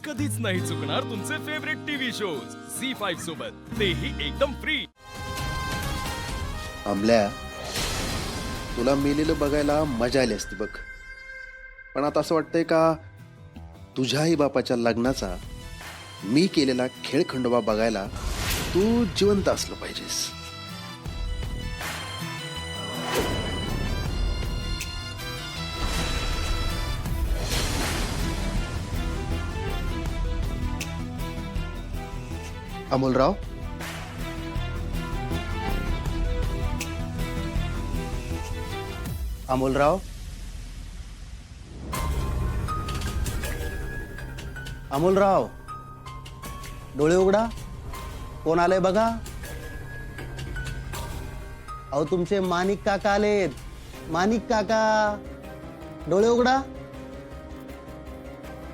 कधीच नाही चुकणार तुमचे फेवरेट टीव्ही शोज झी5 सोबत, तेही एकदम फ्री। आमल्या, तुला मेलेलं बघायला मजा आली असती बघ, पण आता असं वाटतंय का तुझ्या आई बापाच्या लग्नाचा मी केलेला खेळखंडोबा बघायला तू जिवंत असलं पाहिजेस। अमोलराव, अमोलराव, अमोलराव, डोळे उघडा, कोण आलंय बघा। अहो तुमचे माणिक काका आलेत, माणिक काका, डोळे उघडा।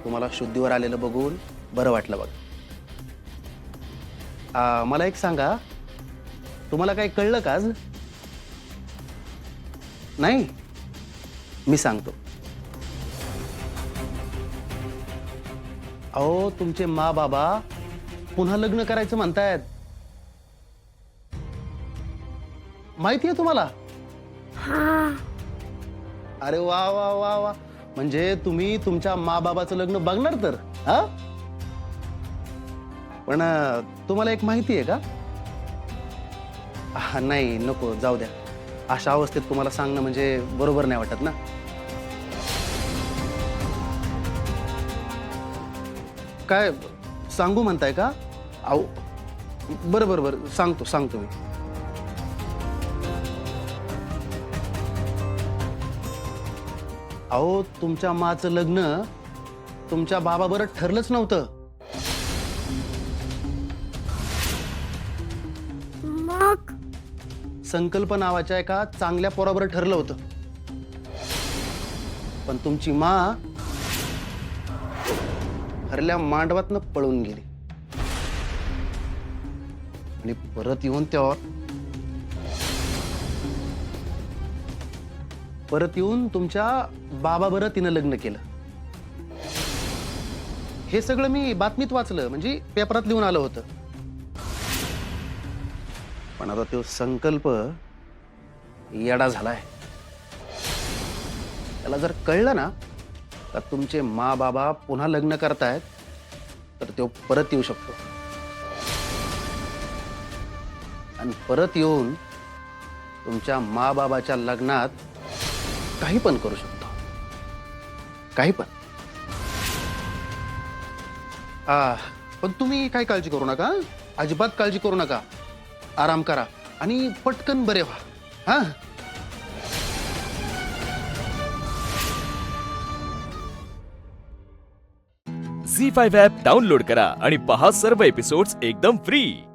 तुम्हाला शुद्धीवर आलेलं बघून बरं वाटलं बघ। मला एक सांगा, तुम्हाला काही कळलं का आज? नाही, मी सांगतो। अहो तुमचे मा बाबा पुन्हा लग्न करायचं म्हणतायत, माहितीये तुम्हाला? अरे वा वा वा वा, म्हणजे तुम्ही तुमच्या मा बाबाचं लग्न बघणार तर? हा, पण तुम्हाला एक माहिती आहे का? नाही नको, जाऊ द्या। अशा अवस्थेत तुम्हाला सांगणं म्हणजे बरोबर नाही वाटत ना। काय सांगू म्हणताय का? अहो बरं बरं बरं, सांगतो मी। अहो तुमच्या माचं लग्न तुमच्या बाबाबरोबर ठरलंच नव्हतं। मग संकल्प नावाच्या एका चांगल्या पोराबरोबर ठरलं होतं, पण तुमची मा हरल्या मांडवातनं पळून गेली आणि परत येऊन तुमच्या बाबाबरोबर तिनं लग्न केलं। हे सगळं मी बातमीत वाचलं, म्हणजे पेपरात लिहून आलं होतं। पण आता तो संकल्प येडा झालाय। त्याला जर कळलं ना का तुमचे मा बाबा पुन्हा लग्न करतायत, तर तो परत येऊ शकतो आणि परत येऊन तुमच्या मा बाबाच्या लग्नात काही पण करू शकतो, काही पण। पण तुम्ही काही काळजी करू नका, अजिबात काळजी करू नका। आराम करा आणि पटकन बरे व्हा। हा, झी5 ॲप डाउनलोड करा आणि पहा सर्व एपिसोड्स एकदम फ्री।